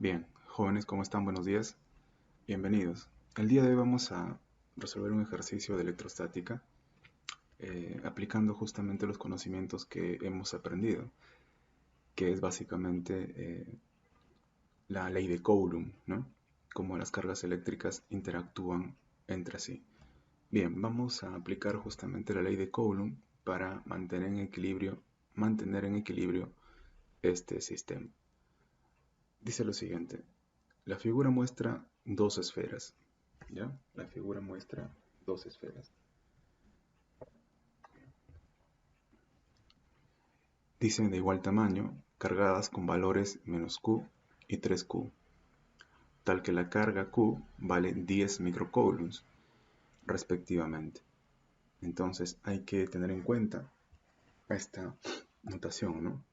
Bien, jóvenes, ¿cómo están? Buenos días. Bienvenidos. El día de hoy vamos a resolver un ejercicio de electrostática aplicando justamente los conocimientos que hemos aprendido, que es básicamente la ley de Coulomb, ¿no? Cómo las cargas eléctricas interactúan entre sí. Bien, vamos a aplicar justamente la ley de Coulomb para mantener en equilibrio este sistema. Dice lo siguiente: la figura muestra dos esferas, ¿ya? La figura muestra dos esferas. Dicen de igual tamaño, cargadas con valores -Q y 3Q, tal que la carga Q vale 10 microcoulombs respectivamente. Entonces hay que tener en cuenta esta notación, ¿no?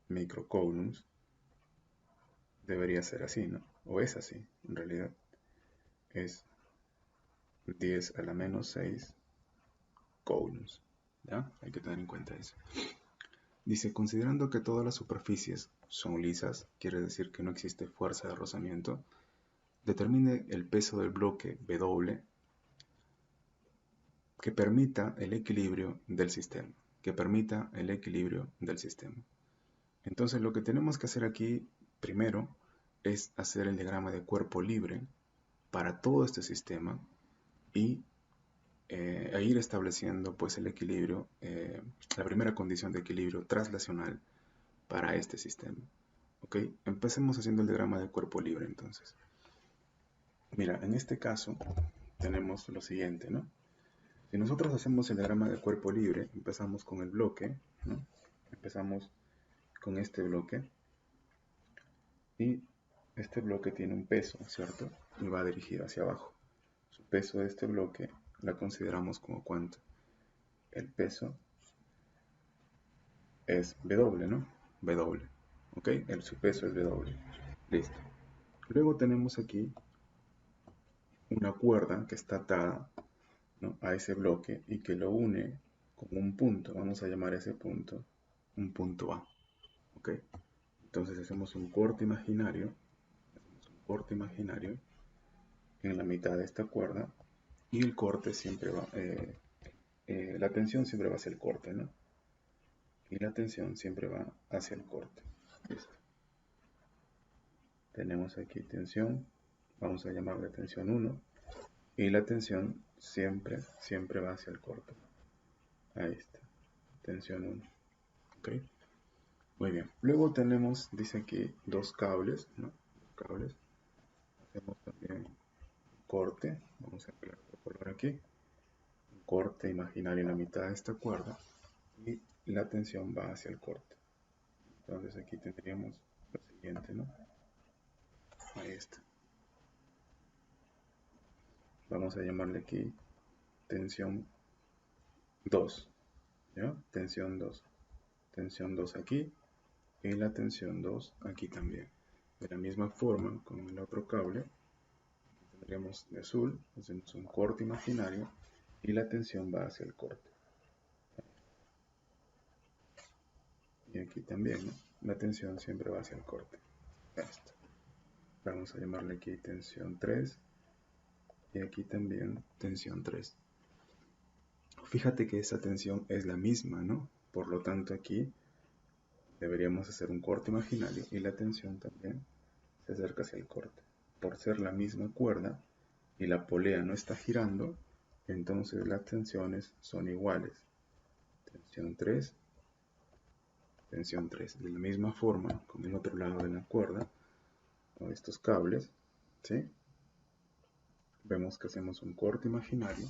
Microcoulombs debería ser así, ¿no? O es así, en realidad. Es 10 a la menos 6 coulombs, ¿ya? Hay que tener en cuenta eso. Dice, considerando que todas las superficies son lisas, quiere decir que no existe fuerza de rozamiento, determine el peso del bloque W que permita el equilibrio del sistema. Entonces lo que tenemos que hacer aquí primero es hacer el diagrama de cuerpo libre para todo este sistema y ir estableciendo pues el equilibrio, la primera condición de equilibrio traslacional para este sistema. ¿Ok? Empecemos haciendo el diagrama de cuerpo libre entonces. Mira, en este caso tenemos lo siguiente, ¿no? Si nosotros hacemos el diagrama de cuerpo libre, empezamos con el bloque, ¿no? Empezamos con este bloque y este bloque tiene un peso, ¿cierto? Y va dirigido hacia abajo. Su peso de este bloque la consideramos como ¿cuánto? El peso es W, ¿no? W, ¿ok? Su peso es W. Listo. Luego tenemos aquí una cuerda que está atada, ¿no?, a ese bloque y que lo une con un punto. Vamos a llamar a ese punto un punto A. ¿Ok? Entonces hacemos un corte imaginario en la mitad de esta cuerda y el corte siempre va, la tensión siempre va hacia el corte, ¿no? Y la tensión siempre va hacia el corte. Listo. Tenemos aquí tensión, vamos a llamarle tensión 1 y la tensión siempre va hacia el corte. Ahí está, tensión 1. ¿Ok? Muy bien. Luego tenemos, dice aquí, dos cables, ¿no? Dos cables. Hacemos también corte. Vamos a emplear otro color aquí. Un corte imaginario en la mitad de esta cuerda. Y la tensión va hacia el corte. Entonces aquí tendríamos lo siguiente, ¿no? Ahí está. Vamos a llamarle aquí tensión 2. ¿Ya? Tensión 2. Tensión 2 aquí. Y la tensión 2 aquí también. De la misma forma, con el otro cable, tendríamos de azul, hacemos un corte imaginario y la tensión va hacia el corte. Y aquí también, ¿no? La tensión siempre va hacia el corte. Esto. Vamos a llamarle aquí tensión 3 y aquí también tensión 3. Fíjate que esa tensión es la misma, ¿no? Por lo tanto aquí deberíamos hacer un corte imaginario y la tensión también se acerca hacia el corte. Por ser la misma cuerda y la polea no está girando, entonces las tensiones son iguales. Tensión 3, tensión 3. De la misma forma, con el otro lado de la cuerda, o estos cables, ¿sí? Vemos que hacemos un corte imaginario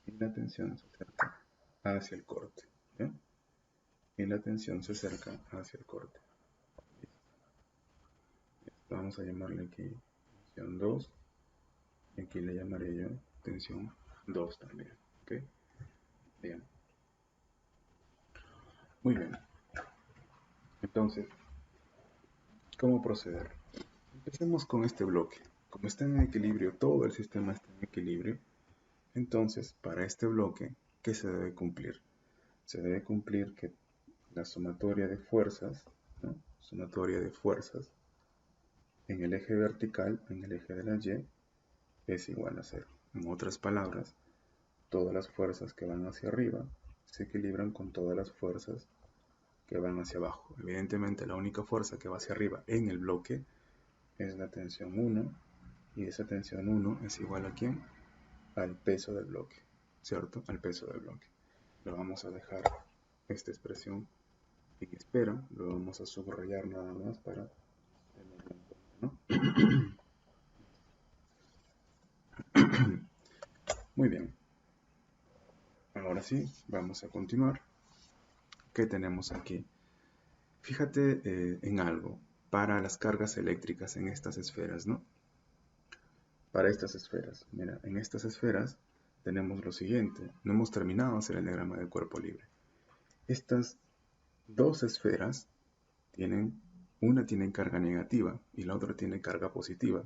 y la tensión se acerca hacia el corte, ¿ya? Y la tensión se acerca hacia el corte. Vamos a llamarle aquí tensión 2 y aquí le llamaré yo tensión 2 también, ¿ok? Bien, muy bien. Entonces, ¿cómo proceder? Empecemos con este bloque. Como está en equilibrio, todo el sistema está en equilibrio, entonces para este bloque, ¿qué se debe cumplir? Se debe cumplir que la sumatoria de fuerzas, ¿no? Sumatoria de fuerzas en el eje vertical, en el eje de la Y, es igual a 0. En otras palabras, todas las fuerzas que van hacia arriba se equilibran con todas las fuerzas que van hacia abajo. Evidentemente, la única fuerza que va hacia arriba en el bloque es la tensión 1, y esa tensión 1 es igual a ¿quién? Al peso del bloque, ¿cierto? Al peso del bloque. Lo vamos a dejar esta expresión en espera, lo vamos a subrayar nada más para tenerlo en cuenta, ¿no? Muy bien, ahora sí, vamos a continuar. ¿Qué tenemos aquí? Fíjate en algo, para las cargas eléctricas en estas esferas, ¿no? Para estas esferas, mira, en estas esferas tenemos lo siguiente, no hemos terminado de hacer el diagrama del cuerpo libre. Estas dos esferas tienen, una tiene carga negativa y la otra tiene carga positiva.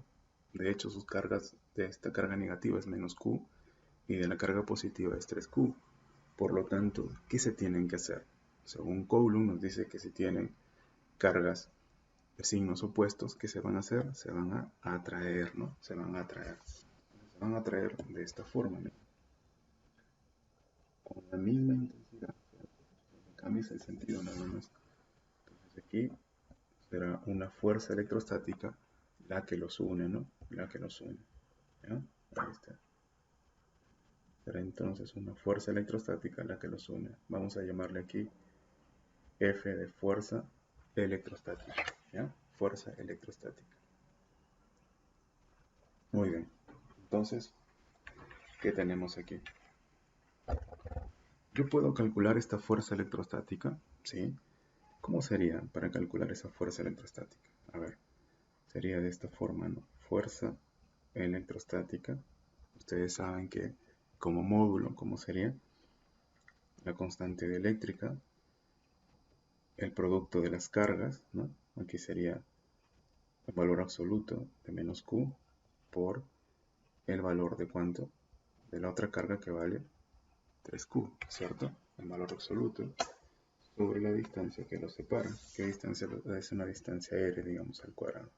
De hecho, sus cargas de esta carga negativa es menos Q y de la carga positiva es 3Q. Por lo tanto, ¿qué se tienen que hacer? Según Coulomb nos dice que si tienen cargas de signos opuestos, ¿qué se van a hacer? Se van a atraer, ¿no? Se van a atraer. Se van a atraer de esta forma, ¿no? Con la misma intensidad. Cambias el sentido nada más. Entonces aquí será una fuerza electrostática la que los une, ¿no? La que los une. ¿Ya? Ahí está. Será entonces una fuerza electrostática la que los une. Vamos a llamarle aquí F de fuerza electrostática. ¿Ya? Fuerza electrostática. Muy bien. Entonces, ¿qué tenemos aquí? Yo puedo calcular esta fuerza electrostática, ¿sí? ¿Cómo sería para calcular esa fuerza electrostática? A ver, sería de esta forma, ¿no? Fuerza electrostática. Ustedes saben que como módulo, ¿cómo sería? La constante de eléctrica, el producto de las cargas, ¿no? Aquí sería el valor absoluto de menos Q por el valor de ¿cuánto? De la otra carga que vale 3Q, ¿cierto? El valor absoluto sobre la distancia que los separa. ¿Qué distancia es? Una distancia r, digamos, al cuadrado.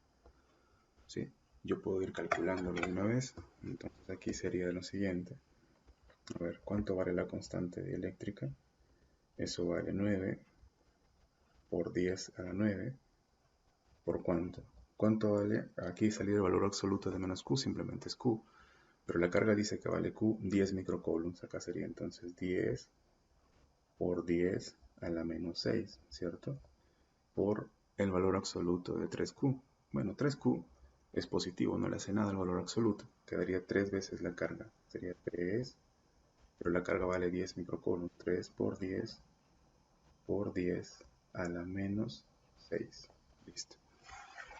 ¿Sí? Yo puedo ir calculándolo de una vez. Entonces aquí sería lo siguiente. A ver, ¿cuánto vale la constante de eléctrica? Eso vale 9 por 10 a la 9. ¿Por cuánto? ¿Cuánto vale? Aquí salir el valor absoluto de menos Q, simplemente es Q. Pero la carga dice que vale Q 10 microcoulombs. Acá sería entonces 10 por 10 a la menos 6, ¿cierto? Por el valor absoluto de 3Q. Bueno, 3Q es positivo, no le hace nada al valor absoluto. Quedaría 3 veces la carga. Sería 3, pero la carga vale 10 microcoulombs. 3 por 10 a la menos 6. Listo.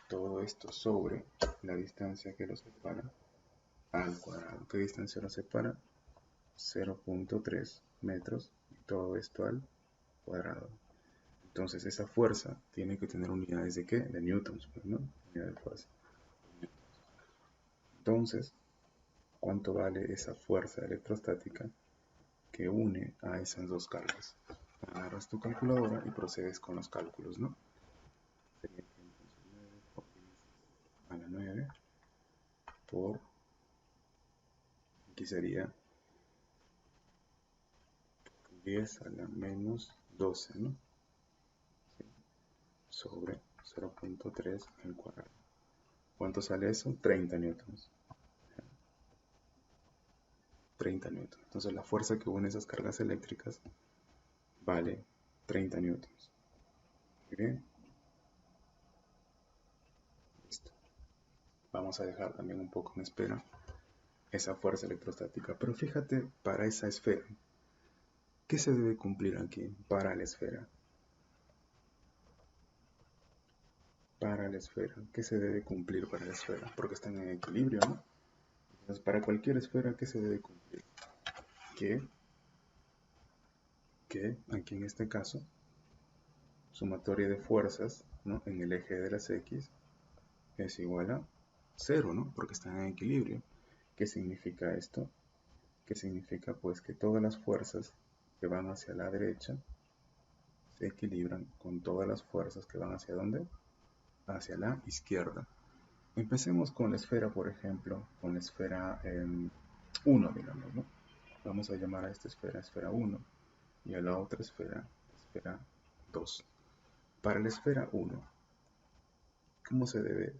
Todo esto sobre la distancia que los separa al cuadrado. ¿Qué distancia los separa? 0.3 metros. Y todo esto al cuadrado. Entonces esa fuerza tiene que tener unidades de ¿qué? De newtons, pues, ¿no? Unidad de fuerza. Entonces, ¿cuánto vale esa fuerza electrostática que une a esas dos cargas? Agarras tu calculadora y procedes con los cálculos, ¿no? Sería entonces 9 por 10 a la 9 por, aquí sería 10 a la menos 12, ¿no? ¿Sí? Sobre 0.3 al cuadrado. ¿Cuánto sale eso? 30 newtons. 30 newtons. Entonces la fuerza que une esas cargas eléctricas vale 30 newtons. Muy bien. Listo. Vamos a dejar también un poco en espera esa fuerza electrostática. Pero fíjate, para esa esfera, ¿qué se debe cumplir aquí para la esfera? Para la esfera, ¿qué se debe cumplir para la esfera? Porque están en equilibrio, ¿no? Entonces, para cualquier esfera, ¿qué se debe cumplir? Que aquí en este caso, sumatoria de fuerzas, ¿no? En el eje de las X es igual a 0, ¿no? Porque están en equilibrio. ¿Qué significa esto? ¿Qué significa? Pues que todas las fuerzas que van hacia la derecha se equilibran con todas las fuerzas que van hacia ¿dónde? Hacia la izquierda. Empecemos con la esfera, por ejemplo, con la esfera 1, digamos, ¿no? Vamos a llamar a esta esfera esfera 1 y a la otra esfera esfera 2. Para la esfera 1, ¿cómo se debe,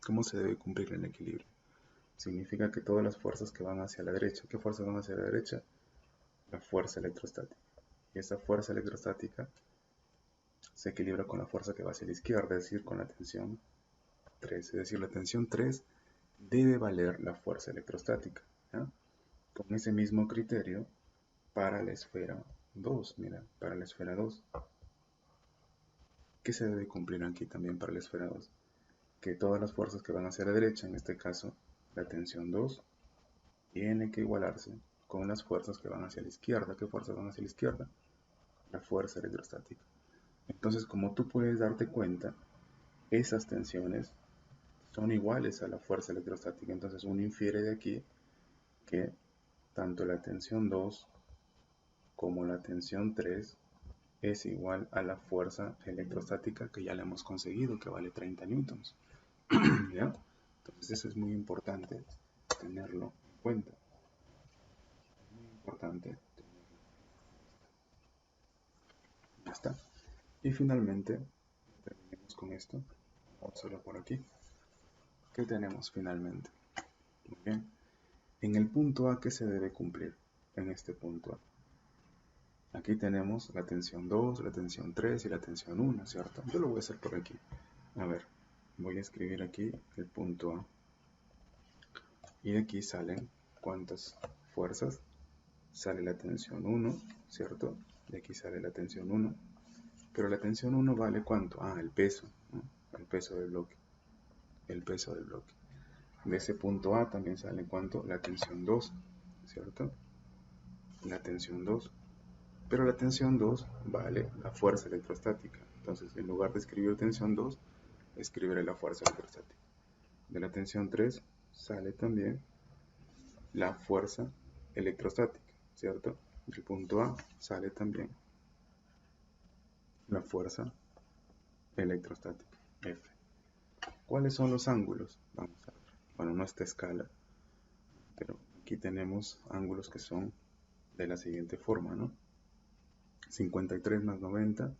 cómo se debe cumplir el equilibrio? Significa que todas las fuerzas que van hacia la derecha, ¿qué fuerzas van hacia la derecha? La fuerza electrostática. Y esa fuerza electrostática se equilibra con la fuerza que va hacia la izquierda, es decir, con la tensión 3. Es decir, la tensión 3 debe valer la fuerza electrostática. ¿Ya? Con ese mismo criterio, para la esfera 2, mira, para la esfera 2, ¿qué se debe cumplir aquí también para la esfera 2? Que todas las fuerzas que van hacia la derecha, en este caso la tensión 2, tiene que igualarse con las fuerzas que van hacia la izquierda. ¿Qué fuerzas van hacia la izquierda? La fuerza electrostática. Entonces, como tú puedes darte cuenta, esas tensiones son iguales a la fuerza electrostática. Entonces uno infiere de aquí que tanto la tensión 2 como la tensión 3 es igual a la fuerza electrostática que ya le hemos conseguido, que vale 30 newtons. ¿Ya? Entonces eso es muy importante tenerlo en cuenta. Muy importante. Ya está. Y finalmente, terminemos con esto. Vamos solo por aquí. ¿Qué tenemos finalmente? Muy bien. En el punto A, ¿qué se debe cumplir? En este punto A. Aquí tenemos la tensión 2, la tensión 3 y la tensión 1, ¿cierto? Yo lo voy a hacer por aquí. A ver, voy a escribir aquí el punto A. Y de aquí salen ¿cuántas fuerzas? Sale la tensión 1, ¿cierto? De aquí sale la tensión 1. Pero la tensión 1 vale ¿cuánto? Ah, el peso, ¿no? El peso del bloque. El peso del bloque. De ese punto A también sale ¿cuánto? La tensión 2, ¿cierto? La tensión 2. Pero la tensión 2 vale la fuerza electrostática. Entonces, en lugar de escribir tensión 2, escribiré la fuerza electrostática. De la tensión 3 sale también la fuerza electrostática, ¿cierto? Del punto A sale también la fuerza electrostática, F. ¿Cuáles son los ángulos? Vamos a ver. Bueno, no esta escala, pero aquí tenemos ángulos que son de la siguiente forma, ¿no? 53 más 90,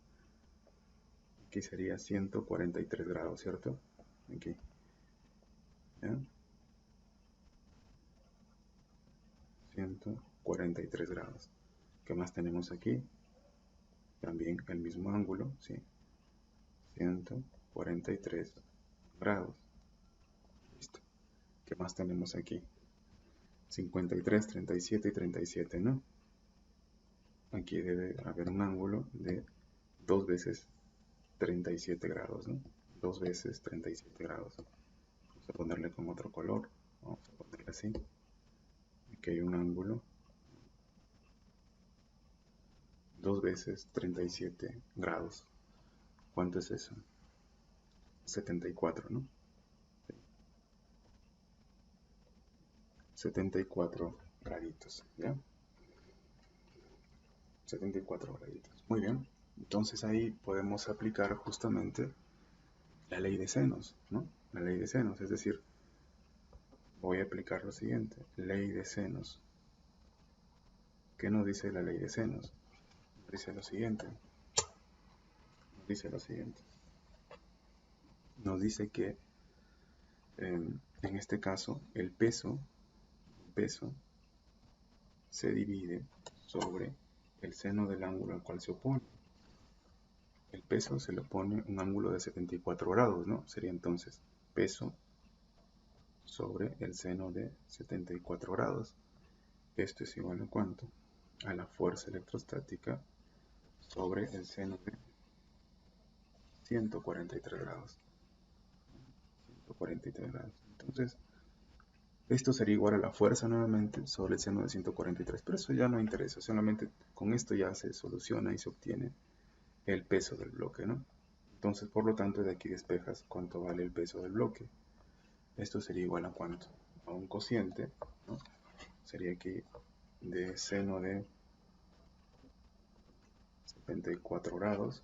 aquí sería 143 grados, ¿cierto? Aquí. ¿Ya? 143 grados. ¿Qué más tenemos aquí? También el mismo ángulo, ¿sí? 143 grados. Listo. ¿Qué más tenemos aquí? 53, 37 y 37, ¿no? Aquí debe haber un ángulo de 2 veces 37 grados, ¿no? 2 veces 37 grados. Vamos a ponerle con otro color. Vamos a ponerle así. Aquí hay un ángulo. 2 veces 37 grados. ¿Cuánto es eso? 74, ¿no? 74 graditos, ¿ya? 74 graditos. Muy bien. Entonces ahí podemos aplicar justamente la ley de senos, ¿no? La ley de senos, es decir, voy a aplicar lo siguiente. Ley de senos. ¿Qué nos dice la ley de senos? Nos dice lo siguiente. Nos dice lo siguiente. Nos dice que en este caso el peso se divide sobre el seno del ángulo al cual se opone. El peso se le opone un ángulo de 74 grados, ¿no? Sería entonces peso sobre el seno de 74 grados. Esto es igual a ¿cuánto? A la fuerza electrostática sobre el seno de 143 grados. 143 grados. Entonces, esto sería igual a la fuerza nuevamente sobre el seno de 143. Pero eso ya no interesa. Solamente con esto ya se soluciona y se obtiene el peso del bloque, ¿no? Entonces, por lo tanto, de aquí despejas cuánto vale el peso del bloque. Esto sería igual a cuánto? A un cociente, ¿no? Sería aquí de seno de 24 grados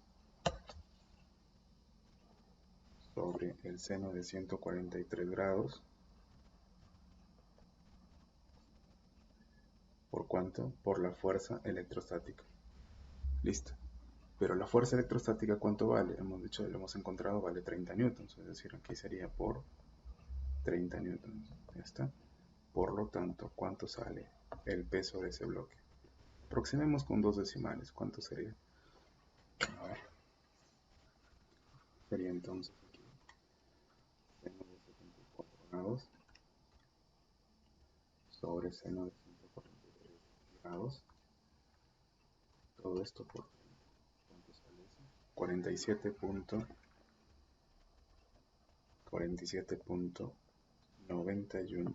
sobre el seno de 143 grados. ¿Por cuánto? Por la fuerza electrostática. Listo. Pero la fuerza electrostática, ¿cuánto vale? Hemos dicho, lo hemos encontrado, vale 30 newtons. Es decir, aquí sería por 30 newtons. Ya está. Por lo tanto, ¿cuánto sale el peso de ese bloque? Aproximemos con 2 decimales. ¿Cuánto sería? A ver. Sería entonces aquí seno de 74 grados sobre seno de 143 grados. Todo esto por 30. ¿Cuánto sale eso? 47.91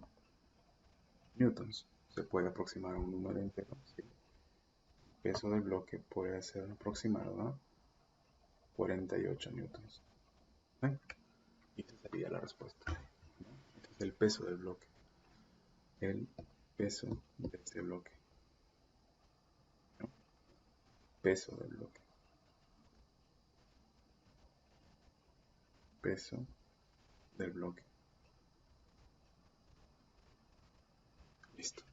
newtons. Se puede aproximar a un número entero. ¿Sí? El peso del bloque puede ser aproximado a 48 newtons. ¿Ven? Y esa sería la respuesta. ¿No? Este es el peso del bloque. El peso de ese bloque. ¿No? Peso del bloque. Peso del bloque. Listo.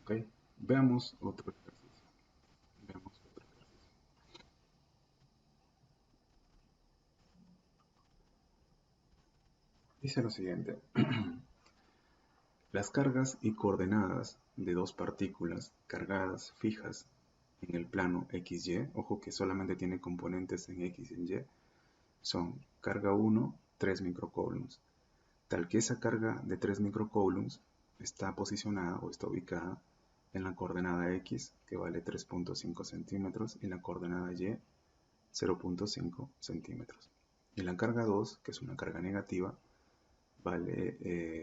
Ok. Veamos otro ejercicio. Veamos otro ejercicio. Dice lo siguiente. Las cargas y coordenadas de dos partículas cargadas fijas en el plano XY, ojo que solamente tiene componentes en X y en Y, son carga 1, 3 microcoulombs, tal que esa carga de 3 microcoulombs está posicionada o está ubicada en la coordenada X, que vale 3.5 centímetros, y la coordenada Y, 0.5 centímetros. Y la carga 2, que es una carga negativa, vale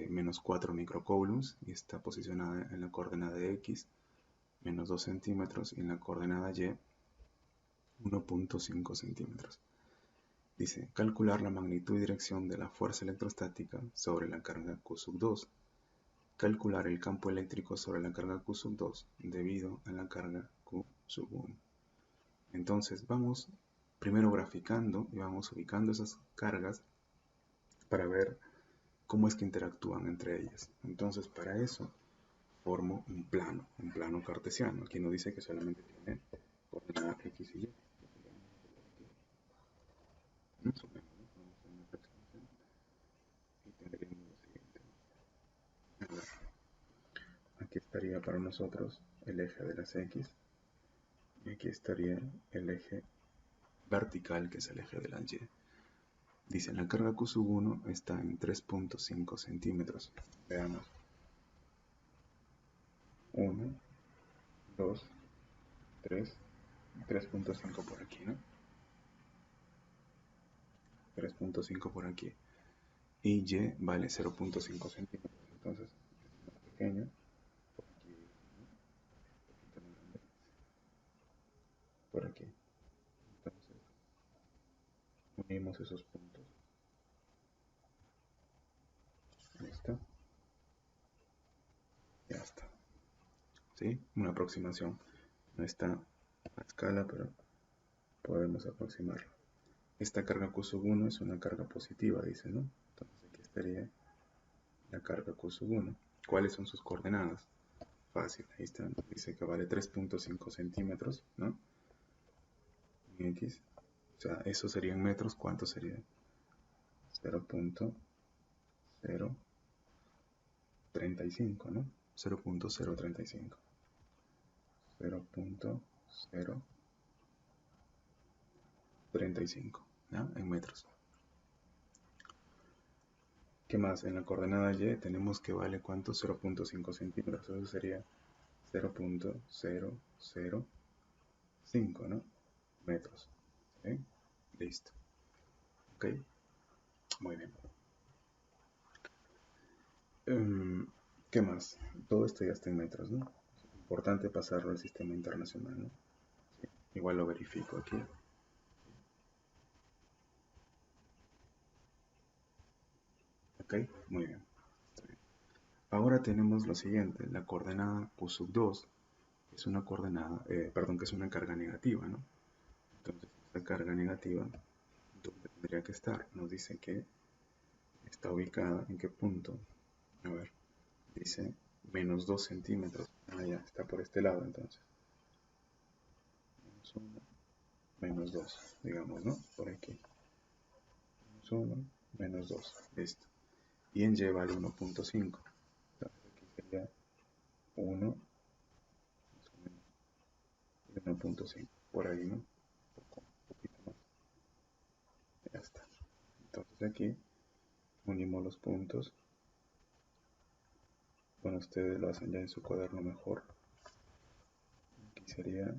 menos 4 microcoulombs y está posicionada en la coordenada de X, menos 2 centímetros, y en la coordenada Y, 1.5 centímetros. Dice, calcular la magnitud y dirección de la fuerza electrostática sobre la carga Q sub 2. Calcular el campo eléctrico sobre la carga Q sub 2 debido a la carga Q sub 1. Entonces vamos primero graficando y vamos ubicando esas cargas para ver cómo es que interactúan entre ellas. Entonces para eso formo un plano cartesiano. Aquí nos dice que solamente tiene coordenadas X y Y. Y tendríamos lo siguiente. Aquí estaría para nosotros el eje de las X y aquí estaría el eje vertical, que es el eje de la Y. Dice, la carga Q sub 1 está en 3.5 centímetros. Veamos. 1, 2, 3, 3.5 por aquí, ¿no? 3.5 por aquí. Y Y vale 0.5 centímetros. Entonces, es más pequeño. Por aquí, ¿no? Por aquí. Entonces, unimos esos puntos. Listo. Ya está. ¿Sí? Una aproximación. No está a escala, pero podemos aproximarlo. Esta carga Q sub 1 es una carga positiva, dice, ¿no? Entonces aquí estaría la carga Q sub 1. ¿Cuáles son sus coordenadas? Fácil, ahí está. Dice que vale 3.5 centímetros, ¿no? En X. O sea, eso sería en metros. ¿Cuánto sería? 0.035, ¿no? 0.035. 0.035, ¿no? En metros. ¿Qué más? En la coordenada Y tenemos que vale ¿cuánto? 0.5 centímetros. Eso sería 0.005, ¿no? Metros. ¿Sí? Listo. Ok. Muy bien. ¿Qué más? Todo esto ya está en metros, ¿no? Es importante pasarlo al sistema internacional, ¿no? Sí. Igual lo verifico aquí. Ok. Muy bien. Ahora tenemos lo siguiente. La coordenada Q sub 2 es una coordenada, perdón, que es una carga negativa, ¿no? Entonces, esta carga negativa, ¿dónde tendría que estar? Nos dice que está ubicada en qué punto. A ver, dice menos 2 centímetros. Ah, ya, está por este lado entonces. Menos 1, menos 2, digamos, ¿no? Por aquí. Menos 1, menos 2. Listo. Y en y vale 1.5. Entonces aquí sería 1 más o menos 1.5. Por ahí, ¿no? Un poquito más. Ya está. Entonces aquí unimos los puntos. Bueno, ustedes lo hacen ya en su cuaderno mejor. Aquí sería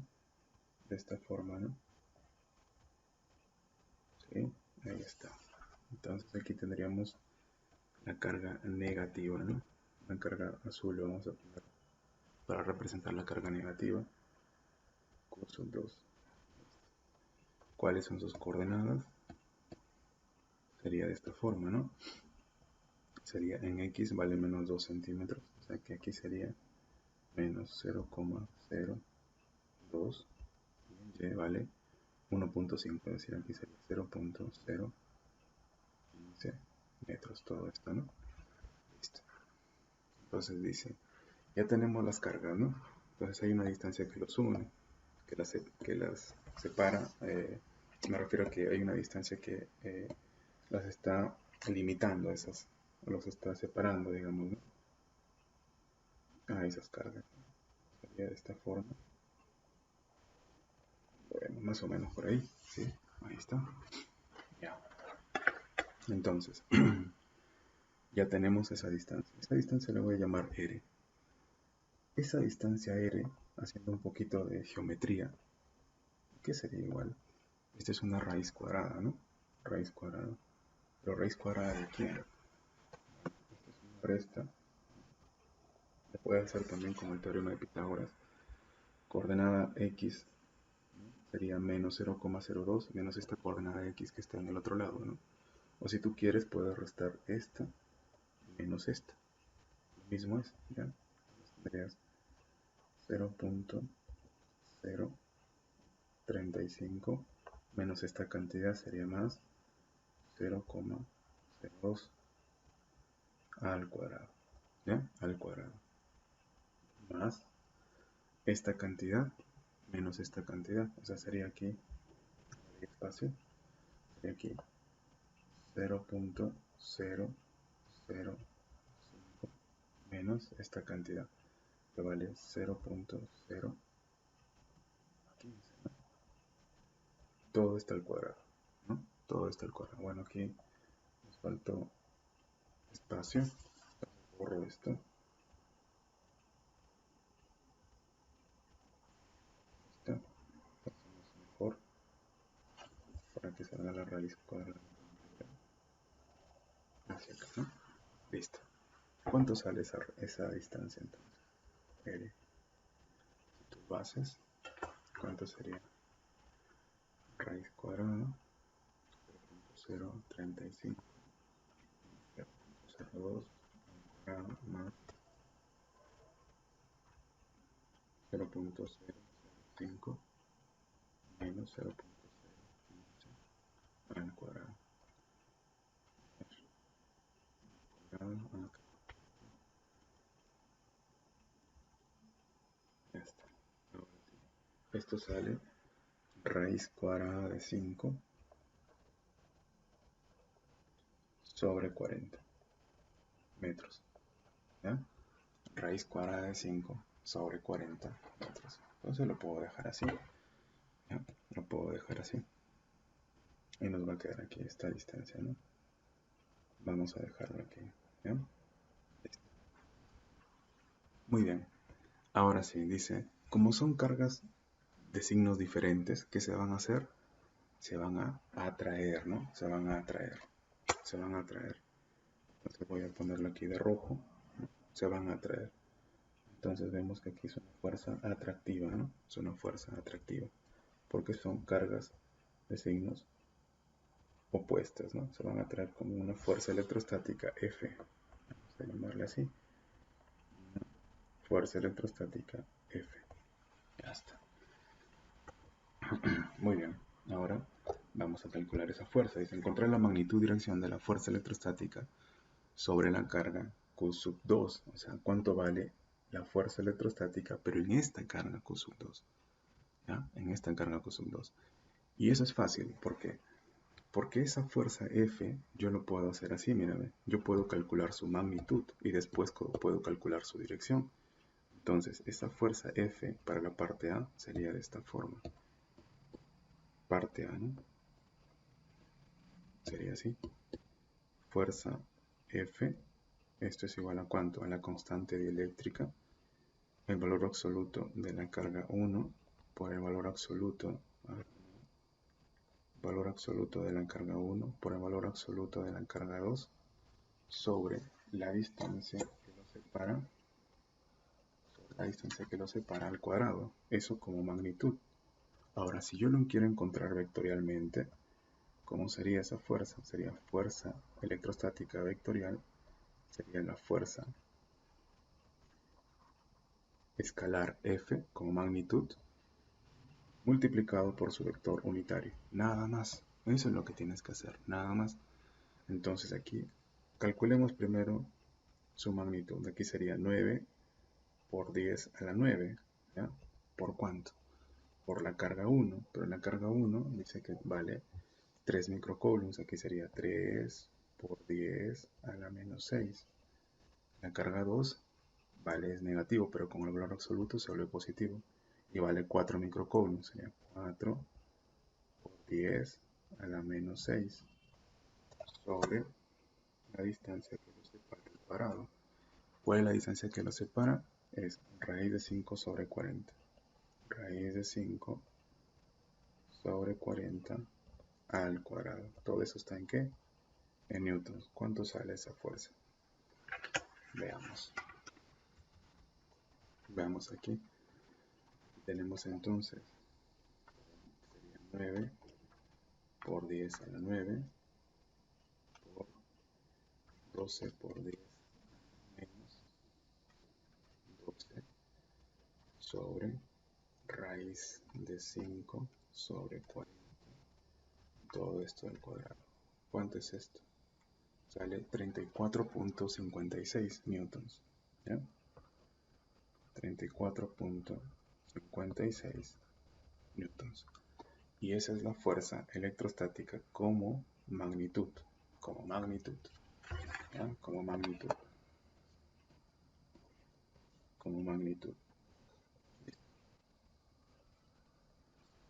de esta forma, ¿no? Sí, ahí está. Entonces aquí tendríamos la carga negativa, ¿no? La carga azul lo vamos a poner para representar la carga negativa. Curso 2. ¿Cuáles son sus coordenadas? Sería de esta forma, ¿no? Sería en X vale menos 2 centímetros. O sea que aquí sería menos 0,02. Y en Y vale 1.5. Es decir, aquí sería 0.015 metros todo esto, ¿no? Listo. Entonces dice, ya tenemos las cargas, ¿no? Entonces hay una distancia que los une, que las separa. Me refiero a que hay una distancia que las está limitando, esas, los está separando, digamos, ¿no? A esas cargas. Sería de esta forma. Bueno, más o menos por ahí, ¿sí? Ahí está. Ya. Entonces, ya tenemos esa distancia. Esa distancia la voy a llamar R. Esa distancia R, haciendo un poquito de geometría, ¿qué sería igual? Esta es una raíz cuadrada, ¿no? Raíz cuadrada. ¿Pero raíz cuadrada de quién? Esta es una resta. Se puede hacer también con el teorema de Pitágoras. Coordenada X sería menos 0,02 menos esta coordenada X que está en el otro lado, ¿no? O si tú quieres, puedes restar esta menos esta. Lo mismo es, ¿ya? Tendrías 0.035 menos esta cantidad sería más 0,02 al cuadrado, ¿ya? Al cuadrado. Más esta cantidad menos esta cantidad. O sea, sería aquí, el espacio, sería aquí 0.005 menos esta cantidad, que vale 0.015, ¿no? Todo está al cuadrado, ¿no? Todo está al cuadrado. Bueno, aquí nos faltó espacio. Borro esto. Esto. Hacemos mejor para que salga la raíz cuadrada hacia acá, ¿no? Listo. ¿Cuánto sale esa distancia entonces? R. Tus bases. ¿Cuánto sería? Raíz cuadrada 0.035 0.02 más 0.005 menos 0.015 al cuadrado. Ya está. Ahora sí. Esto sale raíz cuadrada de 5 sobre 40 metros. ¿Ya? Raíz cuadrada de 5 sobre 40 metros. Entonces lo puedo dejar así. ¿Ya? Lo puedo dejar así. Y nos va a quedar aquí esta distancia, ¿no? Vamos a dejarlo aquí. ¿Ya? Listo. Muy bien. Ahora sí, dice, como son cargas de signos diferentes, ¿qué se van a hacer? Se van a atraer, ¿no? Se van a atraer. Se van a atraer. Entonces voy a ponerlo aquí de rojo. ¿No? Se van a atraer. Entonces vemos que aquí es una fuerza atractiva, ¿no? Es una fuerza atractiva. Porque son cargas de signos opuestas, ¿no? Se van a atraer como una fuerza electrostática F. Vamos a llamarle así. Una fuerza electrostática F. Ya está. Muy bien. Ahora vamos a calcular esa fuerza. Dice, encontrar la magnitud y dirección de la fuerza electrostática sobre la carga Q sub 2. O sea, cuánto vale la fuerza electrostática, pero en esta carga Q sub 2. ¿Ya? En esta carga Q sub 2. Y eso es fácil. ¿Por qué? Porque esa fuerza F yo lo puedo hacer así, mírame. Yo puedo calcular su magnitud y después puedo calcular su dirección. Entonces, esa fuerza F para la parte A sería de esta forma. Parte A, ¿no? Sería así. Fuerza F, esto es igual a ¿cuánto? A la constante dieléctrica, el valor absoluto de la carga 1 por el valor absoluto, valor absoluto de la carga 1 por el valor absoluto de la carga 2 sobre la distancia que lo separa, al cuadrado, eso como magnitud. Ahora, si yo lo quiero encontrar vectorialmente, ¿cómo sería esa fuerza? Sería fuerza electrostática vectorial, sería la fuerza escalar F como magnitud multiplicado por su vector unitario. Nada más. Eso es lo que tienes que hacer. Nada más. Entonces aquí calculemos primero su magnitud. Aquí sería 9 por 10 a la 9. ¿Ya? ¿Por cuánto? Por la carga 1. Pero la carga 1 dice que vale 3 microcoulombs. Aquí sería 3 por 10 a la menos 6. La carga 2 vale es negativo, pero con el valor absoluto se vuelve positivo. Y vale 4 microcoulombs. Sería 4 por 10 a la menos 6 sobre la distancia que lo separa al cuadrado. ¿Cuál es la distancia que lo separa? Es raíz de 5 sobre 40. Raíz de 5 sobre 40 al cuadrado. ¿Todo eso está en qué? En newtons. ¿Cuánto sale esa fuerza? Veamos. Veamos aquí. Tenemos entonces, sería 9 por 10 a la 9 por 12 por 10 menos 12 sobre raíz de 5 sobre 40. Todo esto al cuadrado. ¿Cuánto es esto? Sale 34.56 newtons. ¿Ya? 34.56 newtons. Y esa es la fuerza electrostática como magnitud. Como magnitud. ¿Ya? Como magnitud. Como magnitud.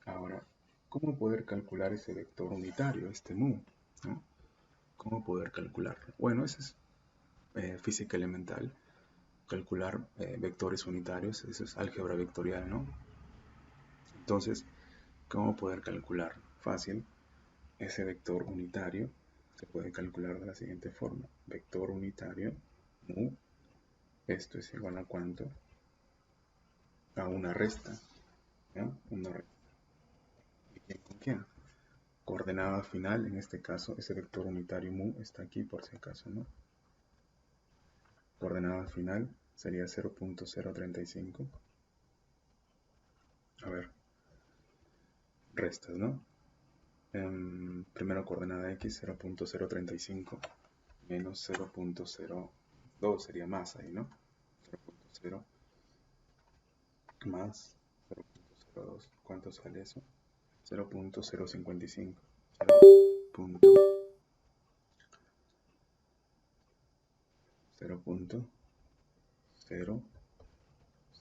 Ahora, ¿cómo poder calcular ese vector unitario, este mu? ¿No? ¿Cómo poder calcularlo? Bueno, eso es física elemental. Calcular vectores unitarios, eso es álgebra vectorial, ¿no? Entonces, ¿cómo poder calcular? Fácil, ese vector unitario se puede calcular de la siguiente forma. Vector unitario, mu, esto es igual a ¿cuánto? A una resta, ¿ya? Una resta. ¿Y quién con quién? Coordenada final, en este caso, ese vector unitario mu está aquí por si acaso, ¿no? Coordenada final sería 0.035. A ver, restas, ¿no? Primero coordenada x 0.035 menos 0.02 sería más ahí, ¿no? 0.0 más 0.02. ¿Cuánto sale eso? 0.055.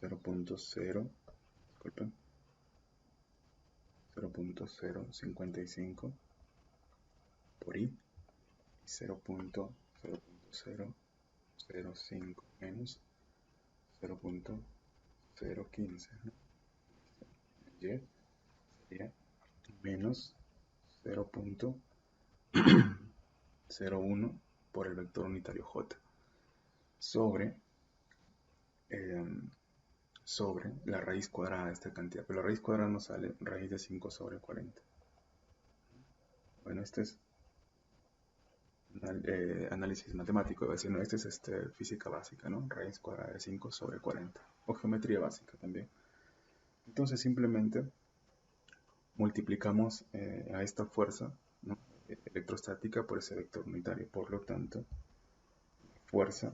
0.0, disculpen, 0.055 por i y 0.005 menos 0.015, ¿no? Y sería menos 0.01 por el vector unitario j sobre sobre la raíz cuadrada de esta cantidad. Pero la raíz cuadrada nos sale raíz de 5 sobre 40. Bueno, este es análisis matemático, es decir, no, este es física básica, ¿no? Raíz cuadrada de 5 sobre 40. O geometría básica también. Entonces simplemente multiplicamos a esta fuerza, ¿no?, electrostática por ese vector unitario. Por lo tanto, fuerza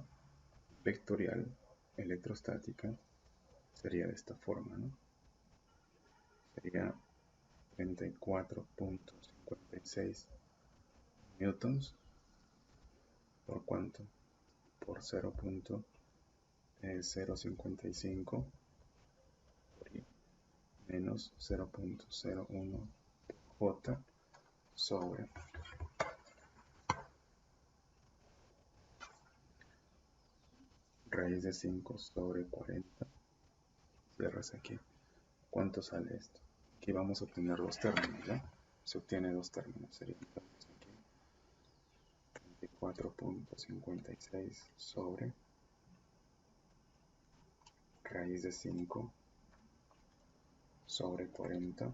vectorial electrostática sería de esta forma, ¿no? Sería 34.56 newtons. ¿Por cuánto? Por 0.055 menos 0.01 J sobre raíz de 5 sobre 40. Cierras aquí. ¿Cuánto sale esto? Aquí vamos a obtener dos términos, ¿ya? Se obtiene dos términos. Sería entonces aquí 34.56 sobre raíz de 5 sobre 40.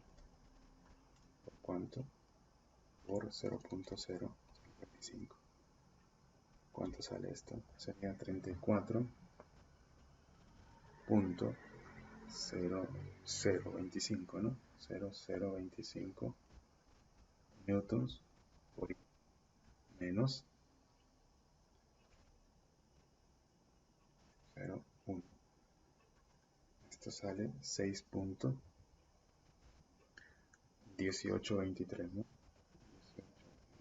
¿Por cuánto? Por 0.055. ¿Cuánto sale esto? Sería 34.0025, ¿no? 0025 newtons por menos 0.1. Esto sale 6.1823, ¿no?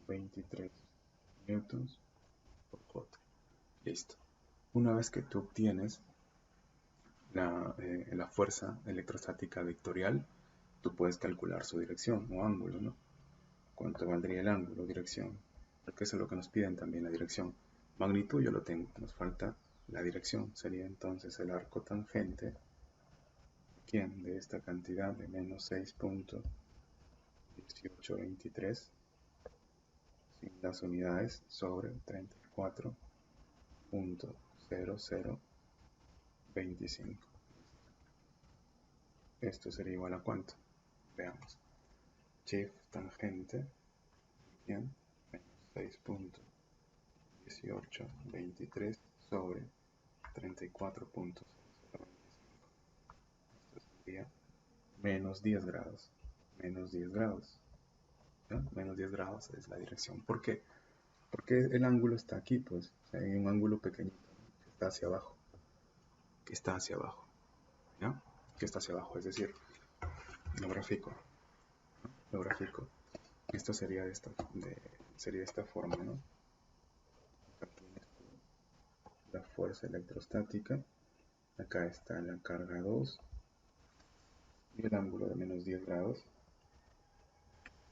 1823 newtons por J. Listo. Una vez que tú obtienes la fuerza electrostática vectorial, tú puedes calcular su dirección o ángulo, ¿no? ¿Cuánto valdría el ángulo, dirección? Porque eso es lo que nos piden también, la dirección. Magnitud yo lo tengo, nos falta la dirección. Sería entonces el arco tangente, ¿quién? De esta cantidad de menos 6.1823 sin las unidades sobre 34.0025. Esto sería igual a ¿cuánto? Veamos. Shift tangente, bien, menos 6.1823 sobre 34.025. Esto sería menos 10 grados. Menos 10 grados. ¿No? Menos 10 grados es la dirección. ¿Por qué? Porque el ángulo está aquí, pues. O sea, hay un ángulo pequeñito, ¿no?, que está hacia abajo. Que está hacia abajo. ¿Ya? Que está hacia abajo. Es decir, lo grafico. ¿No? Lo grafico. Esto sería de esta forma, ¿no? Acá tienes la fuerza electrostática. Acá está la carga 2. Y el ángulo de menos 10 grados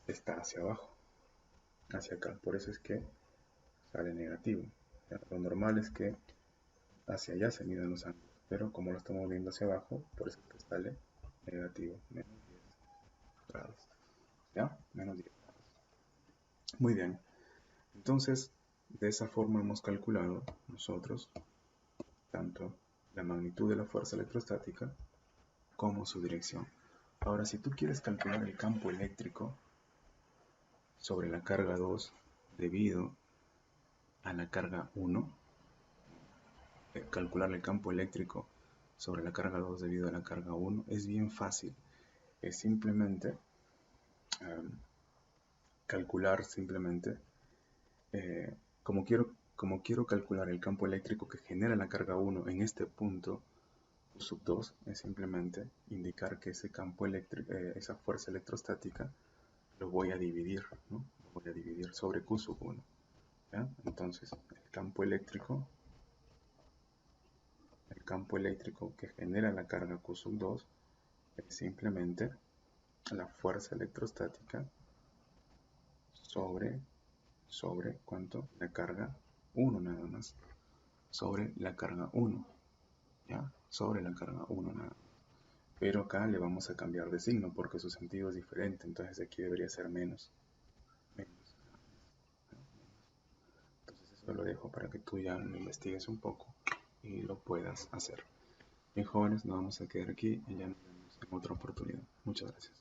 está hacia abajo. Hacia acá. Por eso es que sale negativo. ¿Ya? Lo normal es que hacia allá se midan los ángulos, pero como lo estamos viendo hacia abajo, por eso que sale negativo, menos 10 grados. ¿Ya? Menos 10 grados. Muy bien. Entonces, de esa forma hemos calculado nosotros tanto la magnitud de la fuerza electrostática como su dirección. Ahora, si tú quieres calcular el campo eléctrico sobre la carga 2 debido a la carga 1, calcular el campo eléctrico sobre la carga 2 debido a la carga 1 es bien fácil. Es simplemente calcular como quiero calcular el campo eléctrico que genera la carga 1 en este punto Q sub 2, es simplemente indicar que ese campo eléctrico, esa fuerza electrostática, lo voy a dividir, ¿no? Lo voy a dividir sobre Q sub 1. ¿Ya? Entonces, el campo eléctrico que genera la carga Q sub 2 es simplemente la fuerza electrostática sobre ¿cuánto? La carga 1 nada más. Sobre la carga 1. ¿Ya? Sobre la carga 1 nada más. Pero acá le vamos a cambiar de signo porque su sentido es diferente. Entonces aquí debería ser menos. Menos. Entonces eso lo dejo para que tú ya lo investigues un poco y lo puedas hacer. Bien, jóvenes, nos vamos a quedar aquí y ya nos vemos en otra oportunidad. Muchas gracias.